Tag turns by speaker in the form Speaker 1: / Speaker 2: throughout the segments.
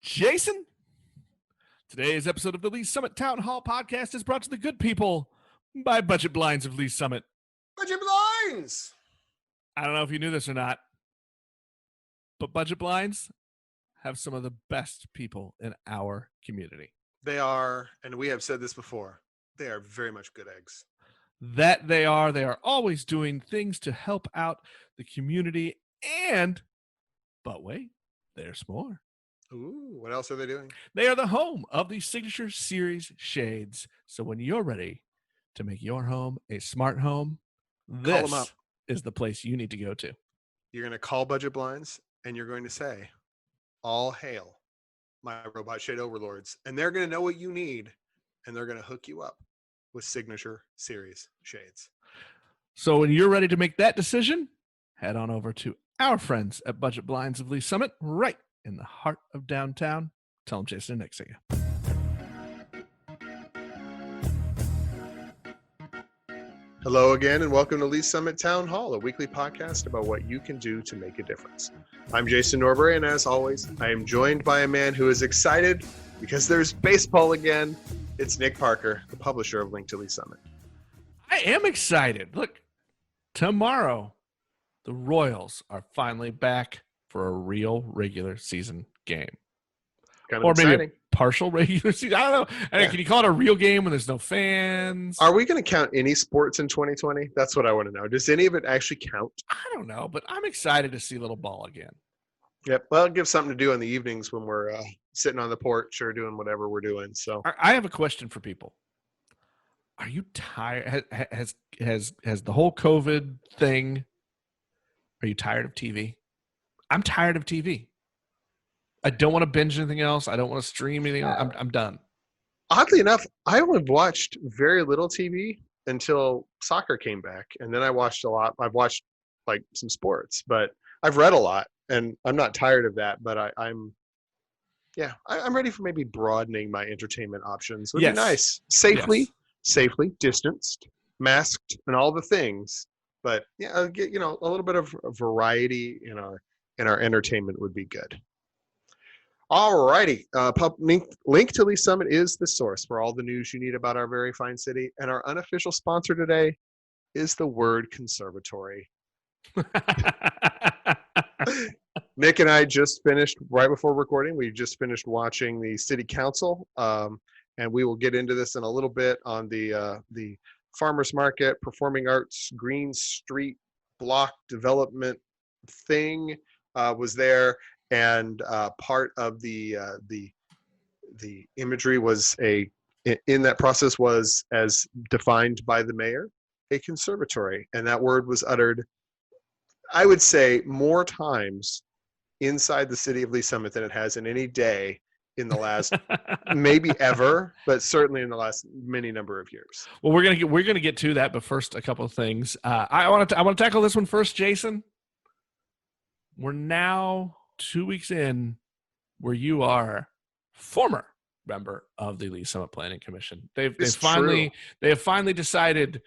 Speaker 1: Jason, today's episode of the Lee Summit Town Hall podcast is brought to the good people by Budget Blinds of Lee Summit.
Speaker 2: Budget Blinds!
Speaker 1: I don't know if you knew this or not, but Budget Blinds have some of the best people in our community.
Speaker 2: They are, and we have said this before, they are very much good eggs.
Speaker 1: That they are always doing things to help out the community but wait, there's more.
Speaker 2: Ooh, what else are they doing?
Speaker 1: They are the home of the Signature Series shades. So when you're ready to make your home a smart home, this is the place you need to go to.
Speaker 2: You're going to call Budget Blinds and you're going to say, all hail my robot shade overlords. And they're going to know what you need and they're going to hook you up with Signature Series shades.
Speaker 1: So when you're ready to make that decision, head on over to our friends at Budget Blinds of Lee Summit, right in the heart of downtown. Tell them Jason and Nick sent you.
Speaker 2: Hello again, and welcome to Lee Summit Town Hall, a weekly podcast about what you can do to make a difference. I'm Jason Norbury, and as always, I am joined by a man who is excited because there's baseball again. It's Nick Parker, the publisher of Link to Lee Summit.
Speaker 1: I am excited. Look, tomorrow, the Royals are finally back for a real regular season game.
Speaker 2: Kind of
Speaker 1: or
Speaker 2: exciting.
Speaker 1: Maybe a partial regular season. I don't know. Yeah. Can you call it a real game when there's no fans?
Speaker 2: Are we going to count any sports in 2020? That's what I want to know. Does any of it actually count?
Speaker 1: I don't know, but I'm excited to see little ball again.
Speaker 2: Yep. Well, it gives something to do in the evenings when we're sitting on the porch or doing whatever we're doing. So
Speaker 1: I have a question for people. Are you tired? Has the whole COVID thing? Are you tired of TV? I'm tired of TV. I don't want to binge anything else. I don't want to stream anything else. I'm done.
Speaker 2: Oddly enough, I only watched very little TV until soccer came back. And then I watched a lot. I've watched like some sports, but I've read a lot and I'm not tired of that. But I'm ready for maybe broadening my entertainment options. Would be nice. Safely distanced, masked, and all the things. But yeah, get a little bit of variety in our entertainment would be good. All righty. Link to Lee Summit is the source for all the news you need about our very fine city. And our unofficial sponsor today is the Word Conservatory. Nick and I just finished, right before recording, we just finished watching the City Council. And we will get into this in a little bit on the Farmers Market, Performing Arts, Green Street block development thing was there. And part of the imagery was in that process was, as defined by the mayor, a conservatory. And that word was uttered, I would say, more times inside the city of Lee Summit than it has in any day in the last maybe ever, but certainly in the last many number of years.
Speaker 1: Well, we're gonna get to that, but first a couple of things. I want to tackle this one first, Jason. We're now 2 weeks in where you are former member of the Lee Summit Planning Commission. They have finally decided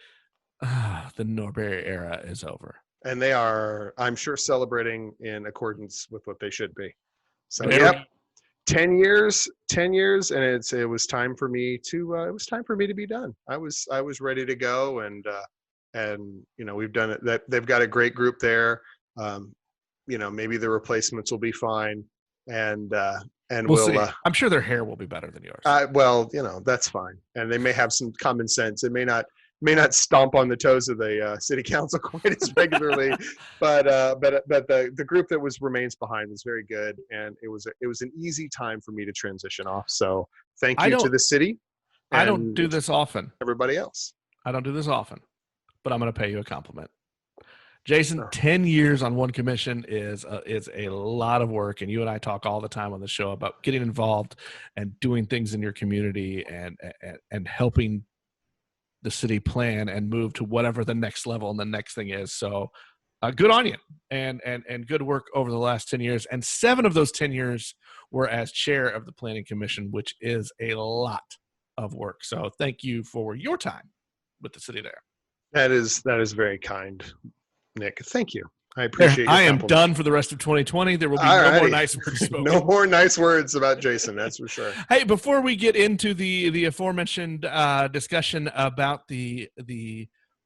Speaker 1: the Norbury era is over.
Speaker 2: And they are, I'm sure, celebrating in accordance with what they should be. So, 10 years, and it was time for me to be done. I was ready to go, and we've done it. That they've got a great group there. Maybe the replacements will be fine, and we'll see.
Speaker 1: I'm sure their hair will be better than yours.
Speaker 2: That's fine, and they may have some common sense. It may not stomp on the toes of the city council quite as regularly, but the group that remains behind was very good, and it was an easy time for me to transition off. So thank you to the city.
Speaker 1: I don't do this often.
Speaker 2: Everybody else.
Speaker 1: I don't do this often, but I'm going to pay you a compliment. Jason, 10 years on one commission is a lot of work, and you and I talk all the time on the show about getting involved and doing things in your community and helping the city plan and move to whatever the next level and the next thing is. So good on you, and good work over the last 10 years. And 7 of those 10 years were as chair of the Planning Commission, which is a lot of work. So thank you for your time with the city there.
Speaker 2: That is very kind, Nick. Thank you. I
Speaker 1: There,
Speaker 2: appreciate your
Speaker 1: I am
Speaker 2: compliment.
Speaker 1: done for the rest of 2020. There will be
Speaker 2: All
Speaker 1: no more
Speaker 2: righty.
Speaker 1: nice words spoken.
Speaker 2: No more nice words about Jason, that's for sure.
Speaker 1: Hey, before we get into the aforementioned discussion about the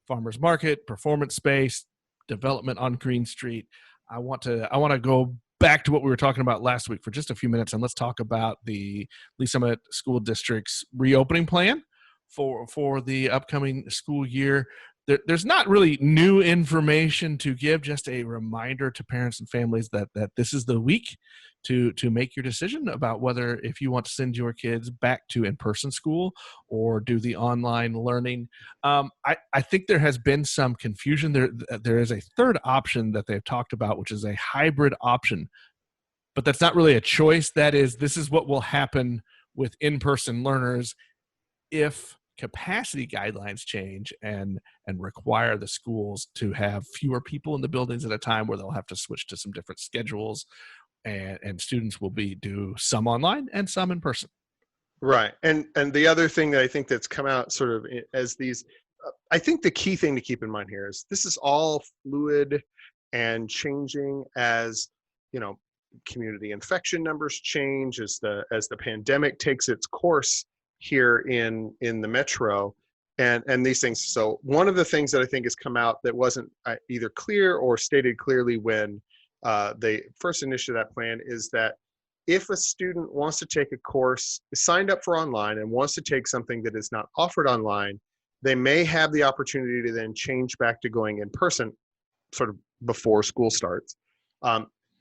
Speaker 1: farmers market, performance space, development on Green Street, I want to go back to what we were talking about last week for just a few minutes, and let's talk about the Lee Summit School District's reopening plan for the upcoming school year. There's not really new information to give, just a reminder to parents and families that this is the week to make your decision about whether if you want to send your kids back to in-person school or do the online learning. I think there has been some confusion. There is a third option that they've talked about, which is a hybrid option, but that's not really a choice. This is what will happen with in-person learners if capacity guidelines change and require the schools to have fewer people in the buildings at a time, where they'll have to switch to some different schedules, and students will do some online and some in person.
Speaker 2: Right. And the other thing that I think that's come out sort of as these, I think the key thing to keep in mind here is this is all fluid and changing as, you know, community infection numbers change, as the pandemic takes its course here in the metro, and these things. So one of the things that I think has come out that wasn't either clear or stated clearly when they first initiated that plan is that if a student wants to take a course, is signed up for online, and wants to take something that is not offered online, they may have the opportunity to then change back to going in person, sort of before school starts,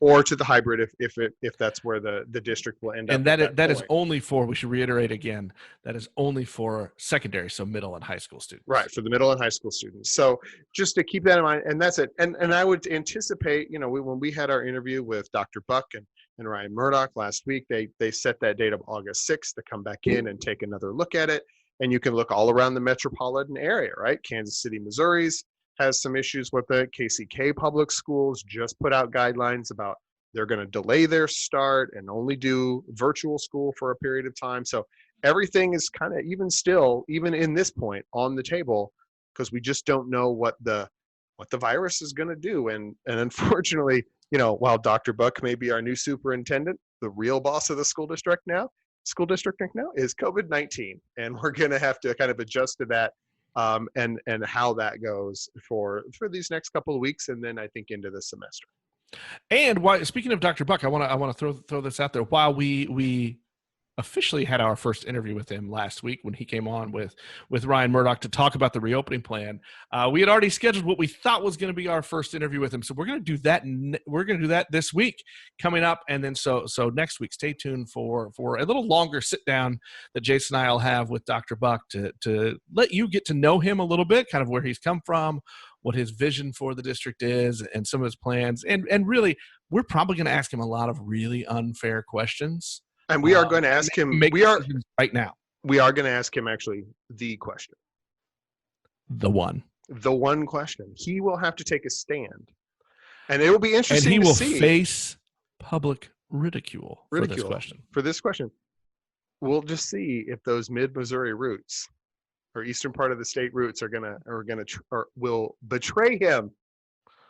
Speaker 2: or to the hybrid if that's where the district will end up.
Speaker 1: And that is only for, we should reiterate again, that is only for secondary, so middle and high school students.
Speaker 2: Right, for the middle and high school students. So just to keep that in mind, and that's it. And I would anticipate, you know, when we had our interview with Dr. Buck and Ryan Murdoch last week, they set that date of August 6th to come back in and take another look at it. And you can look all around the metropolitan area, right? Kansas City, Missouri's has some issues with it. KCK Public Schools just put out guidelines about they're going to delay their start and only do virtual school for a period of time. So everything is kind of even in this point, on the table, because we just don't know what the virus is going to do. And unfortunately, you know, while Dr. Buck may be our new superintendent, the real boss of the school district now is COVID-19, and we're going to have to kind of adjust to that, and how that goes for these next couple of weeks, and then I think into the semester.
Speaker 1: And speaking of Dr. Buck, I want to throw this out there. While we officially had our first interview with him last week when he came on with Ryan Murdoch to talk about the reopening plan, we had already scheduled what we thought was going to be our first interview with him. So we're going to do that. We're going to do that this week coming up, and then so next week, stay tuned for a little longer sit down that Jason and I will have with Dr. Buck to let you get to know him a little bit, kind of where he's come from, what his vision for the district is, and some of his plans. And really, we're probably going to ask him a lot of really unfair questions.
Speaker 2: And we are going to ask him.
Speaker 1: Right now.
Speaker 2: We are going to ask him actually the question.
Speaker 1: The one question. He will have to take a stand, and it will be interesting. And he will face public ridicule for
Speaker 2: this question. We'll just see if those mid-Missouri roots or eastern part of the state roots or will betray him,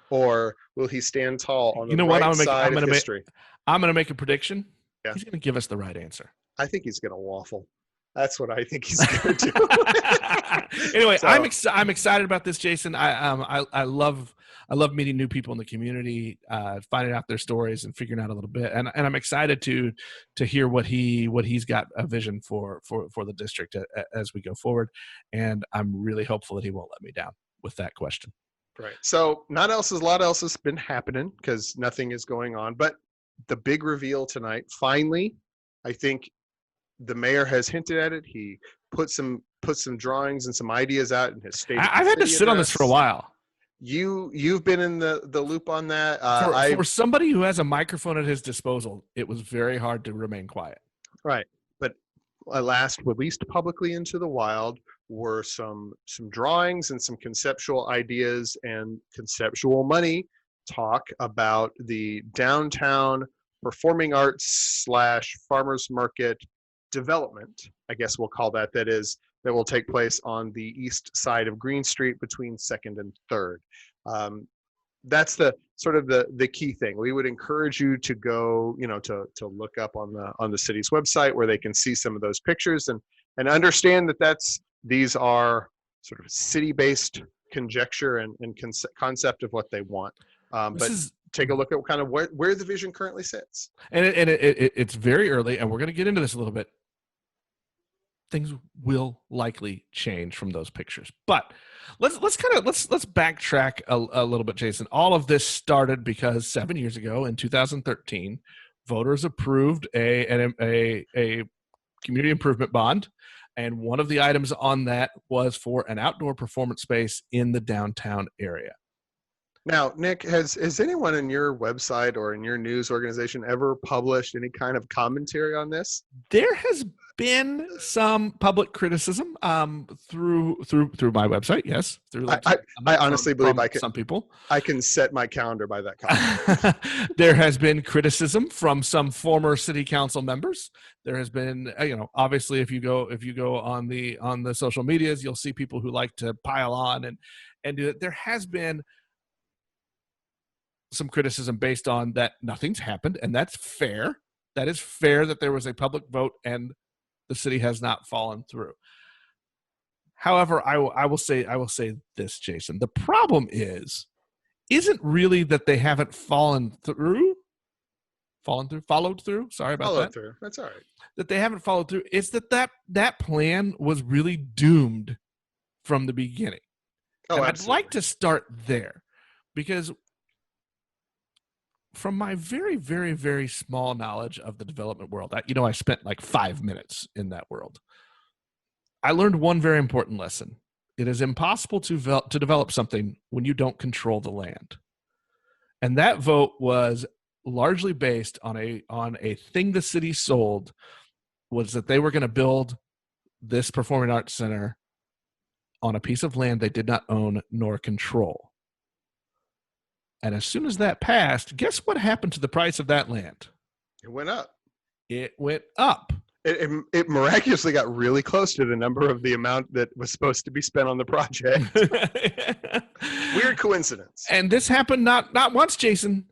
Speaker 2: or will he stand tall on the right side of history?
Speaker 1: I'm going to make a prediction.
Speaker 2: Yeah.
Speaker 1: He's going to give us the right answer.
Speaker 2: I think he's going to waffle. That's what I think he's going to do.
Speaker 1: Anyway, so, I'm excited about this, Jason. I love meeting new people in the community, finding out their stories and figuring out a little bit. And I'm excited to hear what he's got a vision for the district as we go forward. And I'm really hopeful that he won't let me down with that question.
Speaker 2: Right. So a lot else has been happening because nothing is going on, but the big reveal tonight, finally, I think the mayor has hinted at it. He put some drawings and some ideas out in his state.
Speaker 1: I've had to sit on this for a while.
Speaker 2: You've been in the loop on that.
Speaker 1: For somebody who has a microphone at his disposal, it was very hard to remain quiet.
Speaker 2: Right. But last released publicly into the wild were some drawings and some conceptual ideas and conceptual money talk about the downtown performing arts / farmers market development, I guess we'll call that will take place on the east side of Green Street between 2nd and 3rd. That's the sort of the key thing. We would encourage you to go, to look up on the city's website where they can see some of those pictures and understand that these are sort of city-based conjecture and concept of what they want. But take a look at kind of where the vision currently sits.
Speaker 1: And it's very early, and we're going to get into this a little bit. Things will likely change from those pictures, but let's backtrack a little bit, Jason. All of this started because 7 years ago in 2013, voters approved a community improvement bond, and one of the items on that was for an outdoor performance space in the downtown area.
Speaker 2: Now, Nick, has anyone in your website or in your news organization ever published any kind of commentary on this?
Speaker 1: There has been some public criticism through my website. Yes, through
Speaker 2: I honestly believe
Speaker 1: some people.
Speaker 2: I can set my calendar by that comment.
Speaker 1: There has been criticism from some former city council members. There has been, obviously, if you go on the social medias, you'll see people who like to pile on and do it. There has been some criticism based on that nothing's happened, and that's fair. That is fair that there was a public vote and the city has not fallen through. However, I will say this, Jason. The problem isn't really that they haven't followed through. Sorry about that.
Speaker 2: Through. That's all right.
Speaker 1: That they haven't followed through. It's that plan was really doomed from the beginning.
Speaker 2: Oh,
Speaker 1: and
Speaker 2: absolutely.
Speaker 1: I'd like to start there because from my very, very, very small knowledge of the development world, I spent like 5 minutes in that world. I learned one very important lesson. It is impossible to develop something when you don't control the land. And that vote was largely based on a thing the city sold, was that they were going to build this performing arts center on a piece of land they did not own nor control. And as soon as that passed, guess what happened to the price of that land?
Speaker 2: It went up.
Speaker 1: It went up.
Speaker 2: It miraculously got really close to the number of the amount that was supposed to be spent on the project. Weird coincidence.
Speaker 1: And this happened not once, Jason,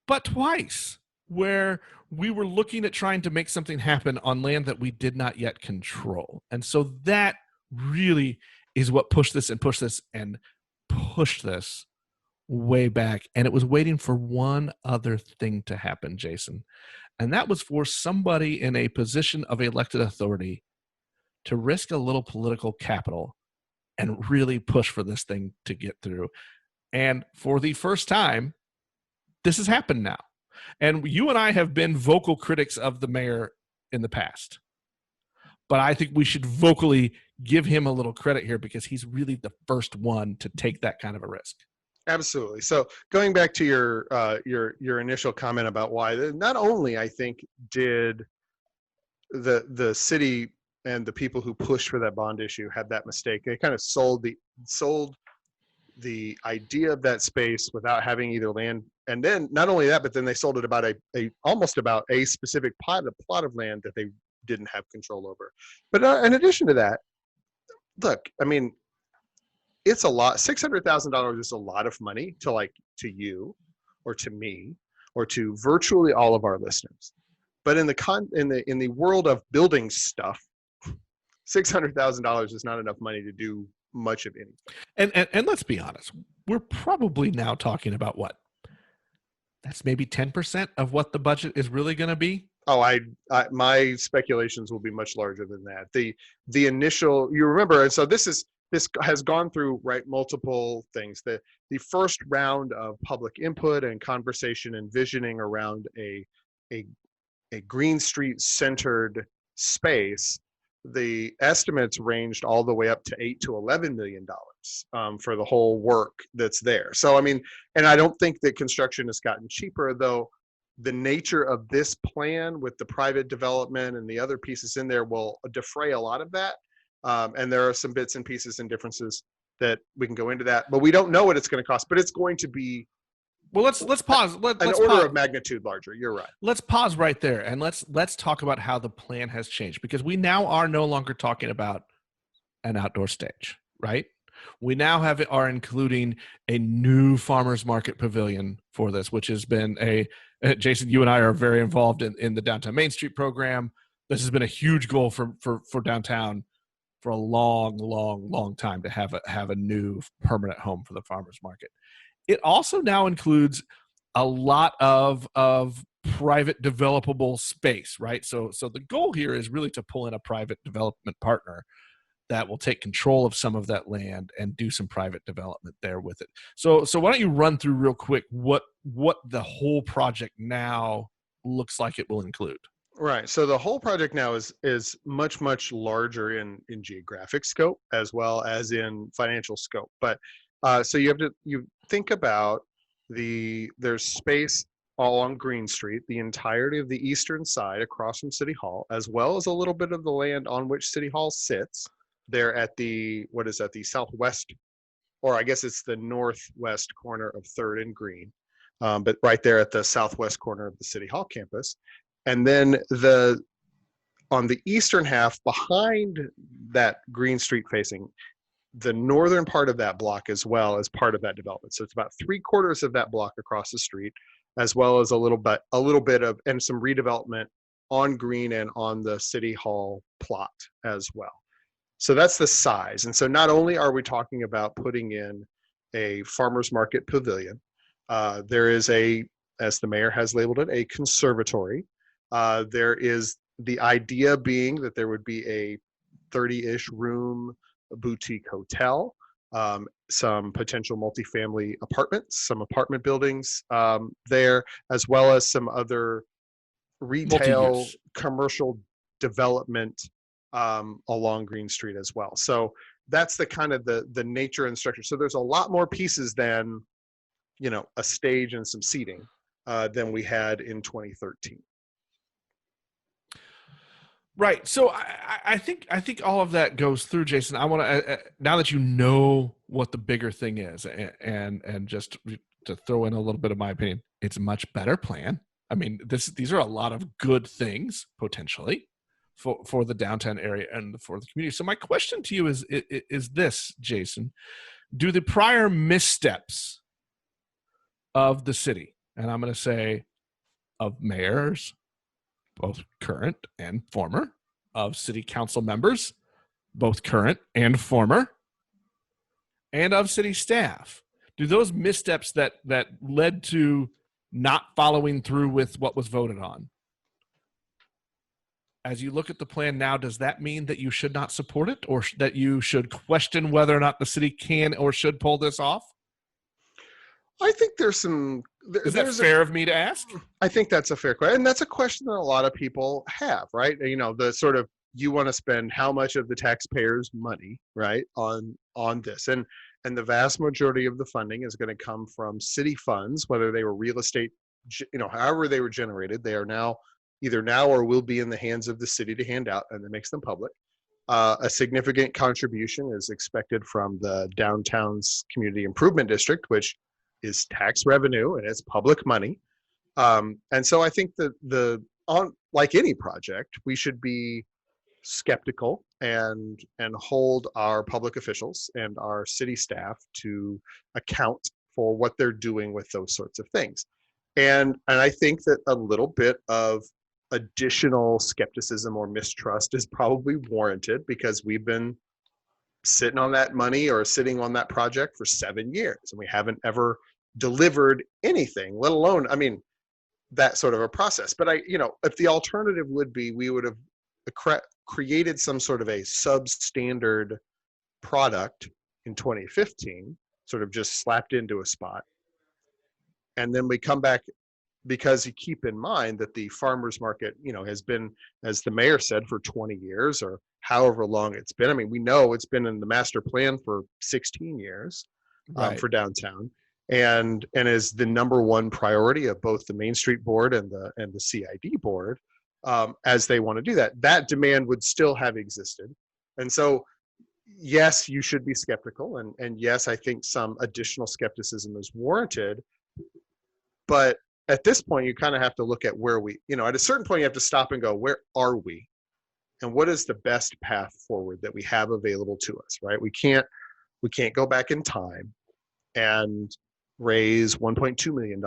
Speaker 1: but twice, where we were looking at trying to make something happen on land that we did not yet control. And so that really is what pushed this way back. And it was waiting for one other thing to happen, Jason. And that was for somebody in a position of elected authority to risk a little political capital and really push for this thing to get through. And for the first time, this has happened now. And you and I have been vocal critics of the mayor in the past. But I think we should vocally give him a little credit here because he's really the first one to take that kind of a risk.
Speaker 2: Absolutely. So going back to your initial comment about why, not only I think did the city and the people who pushed for that bond issue had that mistake. They kind of sold the idea of that space without having either land, and then not only that, but then they sold it about almost about a specific plot of land that they didn't have control over. But in addition to that, look, I mean, it's a lot. $600,000 is a lot of money to you or to me or to virtually all of our listeners. But in the world of building stuff, $600,000 is not enough money to do much of anything.
Speaker 1: And let's be honest, we're probably now talking about what? That's maybe 10% of what the budget is really going to be.
Speaker 2: Oh, my speculations will be much larger than that. The initial, you remember, and so this has gone through multiple things. The first round of public input and conversation and visioning around a Green Street centered space, the estimates ranged all the way up to $8 to $11 million for the whole work that's there. So I mean, and I don't think that construction has gotten cheaper, though. The nature of this plan with the private development and the other pieces in there will defray a lot of that. And there are some bits and pieces and differences that we can go into that, but we don't know what it's going to cost. But it's going to be
Speaker 1: well. Let's pause. Let's
Speaker 2: an order
Speaker 1: pause.
Speaker 2: of magnitude larger. You're right.
Speaker 1: Let's pause right there and let's talk about how the plan has changed, because we now are no longer talking about an outdoor stage, right? We now are including a new farmers market pavilion for this, which has been Jason, you and I are very involved in the Downtown Main Street program. This has been a huge goal for downtown for a long time, to have a new permanent home for the farmers market. It also now includes a lot of private developable space, right? So the goal here is really to pull in a private development partner that will take control of some of that land and do some private development there with it. So why don't you run through real quick what the whole project now looks like it will include?
Speaker 2: Right. So the whole project now is much larger in geographic scope as well as in financial scope. But so you think about there's space all on Green Street, the entirety of the eastern side across from City Hall, as well as a little bit of the land on which City Hall sits. There at the southwest, or I guess it's the northwest corner of Third and Green, but right there at the southwest corner of the City Hall campus. And then on the eastern half behind that Green Street facing, the northern part of that block as well as part of that development. So it's about 3/4 of that block across the street, as well as a little bit of, and some redevelopment on Green and on the City Hall plot as well. So that's the size. And so not only are we talking about putting in a farmers market pavilion, there is as the mayor has labeled it, a conservatory. There is the idea being that there would be a 30-ish room boutique hotel, some potential multifamily apartments, some apartment buildings there, as well as some other retail commercial development along Green Street as well. So that's the kind of the nature and structure. So there's a lot more pieces than, a stage and some seating than we had in 2013.
Speaker 1: Right. So I think all of that goes through, Jason. I want to now that you know what the bigger thing is, and just to throw in a little bit of my opinion, it's a much better plan. I mean, these are a lot of good things potentially for the downtown area and for the community. So my question to you is this, Jason: do the prior missteps of the city, and I'm going to say of mayors, both current and former, of city council members, both current and former, and of city staff, do those missteps that led to not following through with what was voted on, as you look at the plan now, does that mean that you should not support it, or that you should question whether or not the city can or should pull this off?
Speaker 2: I think there's some.
Speaker 1: Is that fair of me to ask?
Speaker 2: I think that's a fair question. And that's a question that a lot of people have, right? The sort of, you want to spend how much of the taxpayers' money, right, on this. And the vast majority of the funding is going to come from city funds, whether they were real estate, however they were generated. They are now either now or will be in the hands of the city to hand out, and that makes them public. A significant contribution is expected from the downtown's community improvement district, which is tax revenue and it's public money. And so I think that like any project, we should be skeptical and hold our public officials and our city staff to account for what they're doing with those sorts of things. And I think that a little bit of additional skepticism or mistrust is probably warranted, because we've been sitting on that money or sitting on that project for 7 years, and we haven't ever delivered anything, let alone, that sort of a process. But if the alternative would be, we would have created some sort of a substandard product in 2015, sort of just slapped into a spot. And then we come back, because you keep in mind that the farmers market, has been, as the mayor said, for 20 years or however long it's been. We know it's been in the master plan for 16 years
Speaker 1: Right.
Speaker 2: for downtown, and is the number one priority of both the Main Street Board and the CID board, as they want to do that. That demand would still have existed. And so, yes, you should be skeptical. And yes, I think some additional skepticism is warranted. But at this point, you kind of have to look at where at a certain point, you have to stop and go, where are we? And what is the best path forward that we have available to us, right? We can't We can't go back in time and raise $1.2 million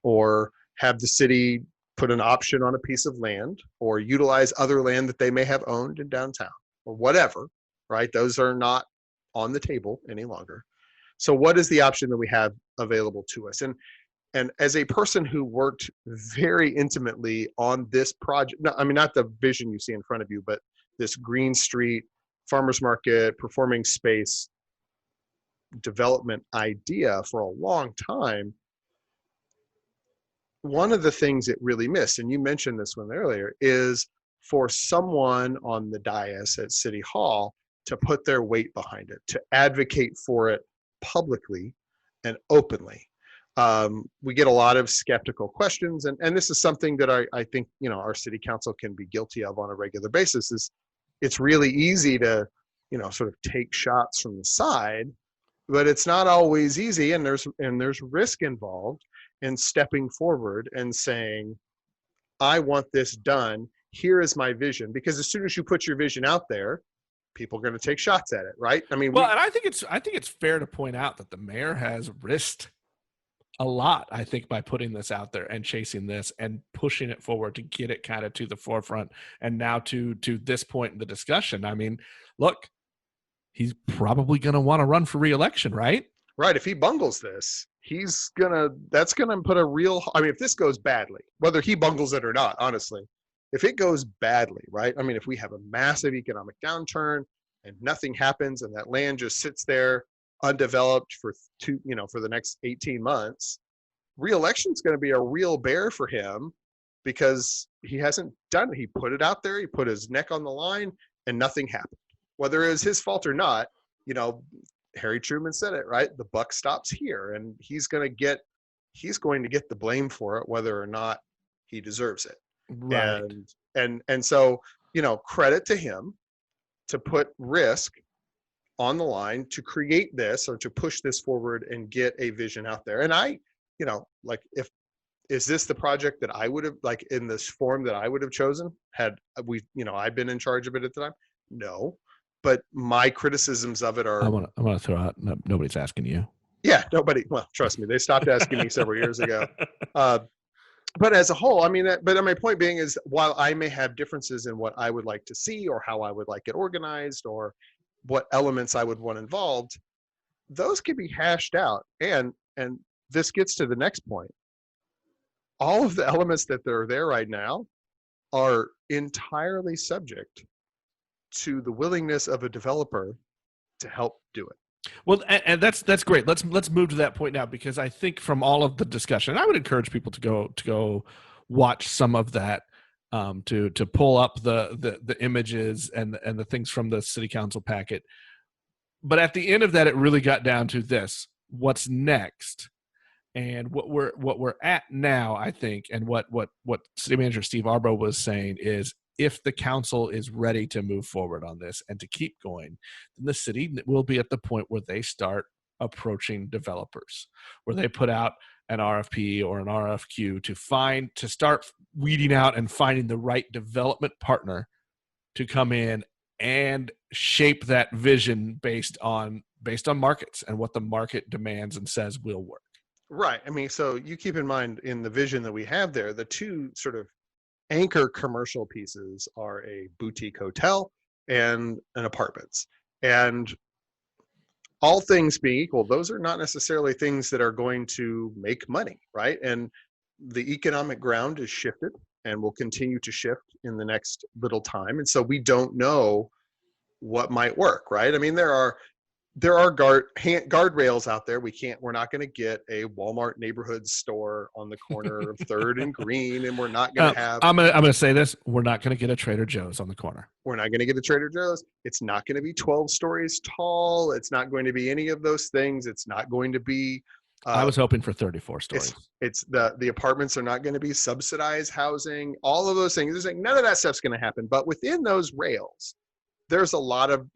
Speaker 2: or have the city put an option on a piece of land or utilize other land that they may have owned in downtown or whatever, right? Those are not on the table any longer. So what is the option that we have available to us? And as a person who worked very intimately on this project, no, I mean, not the vision you see in front of you, but this Green Street farmers market performing space development idea for a long time, one of the things it really missed, and you mentioned this one earlier, is for someone on the dais at City Hall to put their weight behind it, to advocate for it publicly and openly. We get a lot of skeptical questions, and this is something that I think our city council can be guilty of on a regular basis. Is it's really easy to sort of take shots from the side, but it's not always easy, and there's risk involved in stepping forward and saying, I want this done. Here is my vision. Because as soon as you put your vision out there, people are going to take shots at it, right? I mean,
Speaker 1: well, and I think it's fair to point out that the mayor has risked a lot, I think, by putting this out there and chasing this and pushing it forward to get it kind of to the forefront and now to this point in the discussion. I mean, look, he's probably going to want to run for re-election, right?
Speaker 2: Right. If he bungles this, that's gonna put a real, I mean, if this goes badly, whether he bungles it or not, honestly, if it goes badly, right? I mean, if we have a massive economic downturn and nothing happens and that land just sits there undeveloped for the next 18 months, re-election is going to be a real bear for him because he hasn't done it. He put it out there, he put his neck on the line, and nothing happened. Whether it was his fault or not, Harry Truman said it, right? The buck stops here, and he's going to get the blame for it, whether or not he deserves it.
Speaker 1: Right.
Speaker 2: And so, credit to him to put risk on the line to create this or to push this forward and get a vision out there. And I, is this the project that I would have, like, in this form that I would have chosen had I'd been in charge of it at the time? No. But my criticisms of it are,
Speaker 1: I want to throw out, nobody's asking you.
Speaker 2: Yeah, nobody. Well, trust me, they stopped asking me several years ago. But as a whole, I mean, but my point being is, while I may have differences in what I would like to see or how I would like it organized or what elements I would want involved, those can be hashed out. And this gets to the next point. All of the elements that are there right now are entirely subject to the willingness of a developer to help do it.
Speaker 1: Well, and that's great. Let's move to that point now, because I think from all of the discussion, I would encourage people to go watch some of that, to pull up the images and the things from the city council packet. But at the end of that, it really got down to this: what's next, and what we're at now, I think, and what City Manager Steve Arbro was saying is, if the council is ready to move forward on this and to keep going, then the city will be at the point where they start approaching developers, where they put out an RFP or an RFQ to start weeding out and finding the right development partner to come in and shape that vision based on markets and what the market demands and says will work.
Speaker 2: Right. I mean, so you keep in mind, in the vision that we have there, the two sort of anchor commercial pieces are a boutique hotel and an apartments. And all things being equal, those are not necessarily things that are going to make money, right? And the economic ground is shifted and will continue to shift in the next little time. And so we don't know what might work, right? I mean, there are guardrails out there. We're not going to get a Walmart neighborhood store on the corner of 3rd and Green, and we're not going to have.
Speaker 1: I'm going to say this: we're not going to get a Trader Joe's on the corner.
Speaker 2: We're not going to get a Trader Joe's. It's not going to be 12 stories tall. It's not going to be any of those things. It's not going to be.
Speaker 1: I was hoping for 34 stories.
Speaker 2: It's the apartments are not going to be subsidized housing. All of those things. There's like none of that stuff's going to happen. But within those rails, there's a lot of,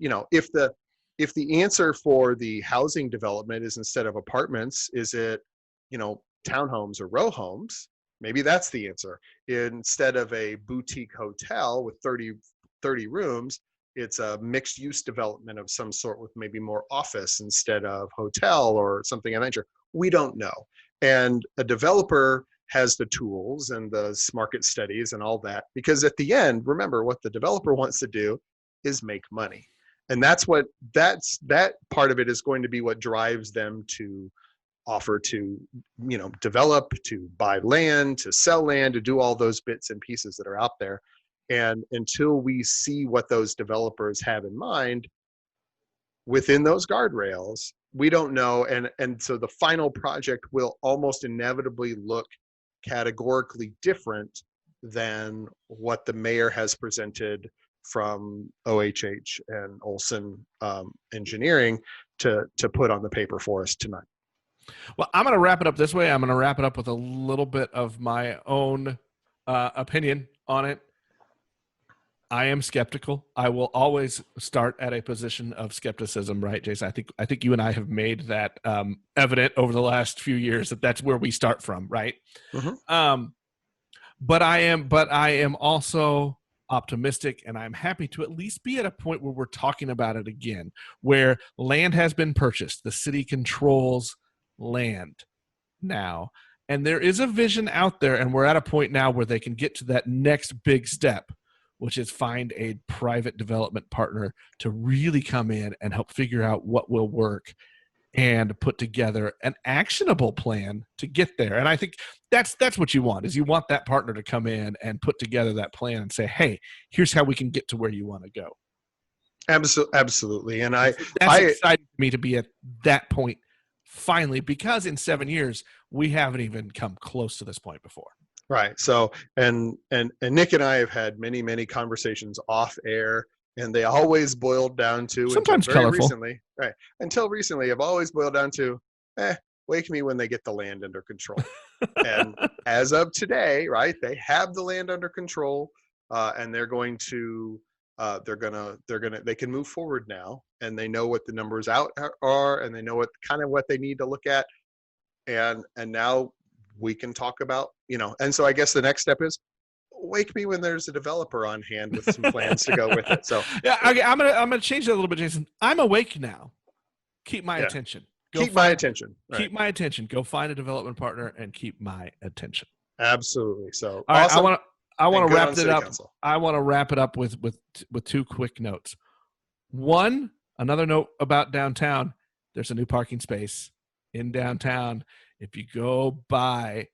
Speaker 2: if the answer for the housing development is, instead of apartments, is it, townhomes or row homes, maybe that's the answer. Instead of a boutique hotel with 30 rooms, it's a mixed use development of some sort with maybe more office instead of hotel or something of that nature. We don't know. And a developer has the tools and the market studies and all that, because at the end, remember, what the developer wants to do is make money. And that part of it is going to be what drives them to offer to, develop, to buy land, to sell land, to do all those bits and pieces that are out there. And until we see what those developers have in mind within those guardrails, we don't know. And so the final project will almost inevitably look categorically different than what the mayor has presented from OHH and Olson Engineering to put on the paper for us tonight.
Speaker 1: Well, I'm going to wrap it up this way. I'm going to wrap it up with a little bit of my own opinion on it. I am skeptical. I will always start at a position of skepticism, right, Jason? I think you and I have made that evident over the last few years that that's where we start from, right? Mm-hmm. But I am also optimistic, and I'm happy to at least be at a point where we're talking about it again, where land has been purchased. The city controls land now, and there is a vision out there, and we're at a point now where they can get to that next big step, which is find a private development partner to really come in and help figure out what will work and put together an actionable plan to get there. And I think that's what you want, is you want that partner to come in and put together that plan and say, hey, here's how we can get to where you want to go.
Speaker 2: Absolutely. And that's
Speaker 1: exciting for me to be at that point finally, because in 7 years, we haven't even come close to this point before.
Speaker 2: Right. So, and Nick and I have had many conversations off air, and they always boiled down to,
Speaker 1: sometimes colorful.
Speaker 2: Recently, right? Until recently, have always boiled down to, wake me when they get the land under control. And as of today, right, they have the land under control, and they're going to, they can move forward now, and they know what the numbers out are, and they know what they need to look at, and now we can talk about, and so I guess the next step is wake me when there's a developer on hand with some plans to go with it. So
Speaker 1: yeah, okay, I'm gonna change that a little bit, Jason. I'm awake now. Keep my attention.
Speaker 2: Keep my attention.
Speaker 1: Keep my attention. Go find a development partner and keep my attention.
Speaker 2: Absolutely. So
Speaker 1: all
Speaker 2: awesome.
Speaker 1: right, I want to wrap it up.
Speaker 2: Council.
Speaker 1: I want to wrap it up with two quick notes. One, another note about downtown. There's a new parking space in downtown. If you go by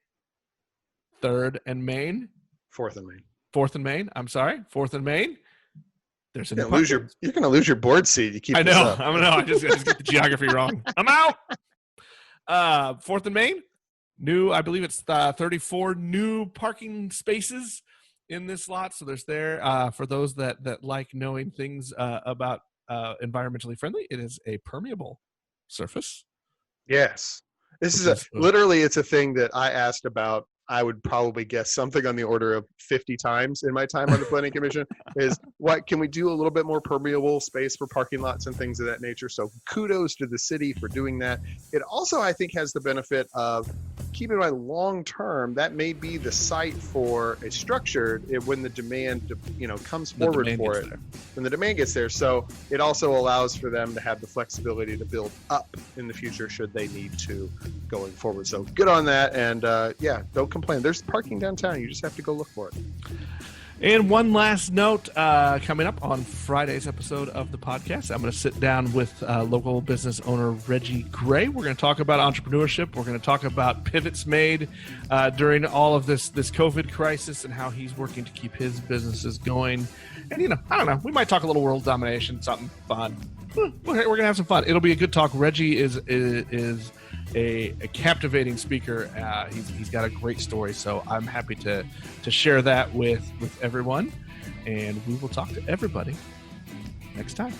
Speaker 1: 3rd and Main.
Speaker 2: 4th and Main.
Speaker 1: 4th and Main. I'm sorry. 4th and Main. There's
Speaker 2: you're going to lose your board seat. You keep.
Speaker 1: I know. I just get the geography wrong. I'm out. 4th and Main. New. I believe it's 34 new parking spaces in this lot. So there's for those that like knowing things about environmentally friendly. It is a permeable surface.
Speaker 2: Yes. This is literally, it's a thing that I asked about. I would probably guess something on the order of 50 times in my time on the planning commission is, what can we do a little bit more permeable space for parking lots and things of that nature? So kudos to the city for doing that. It also, I think, has the benefit of, keep in mind, long term, that may be the site for a structure when the demand, comes forward for it. When the demand gets there. So it also allows for them to have the flexibility to build up in the future should they need to going forward. So good on that. And don't complain. There's parking downtown. You just have to go look for it.
Speaker 1: And one last note, coming up on Friday's episode of the podcast, I'm going to sit down with local business owner Reggie Gray. We're going to talk about entrepreneurship. We're going to talk about pivots made during all of this COVID crisis and how he's working to keep his businesses going. And, I don't know, we might talk a little world domination, something fun. We're going to have some fun. It'll be a good talk. Reggie is a captivating speaker. He's got a great story, so I'm happy to share that with everyone, and we will talk to everybody next time.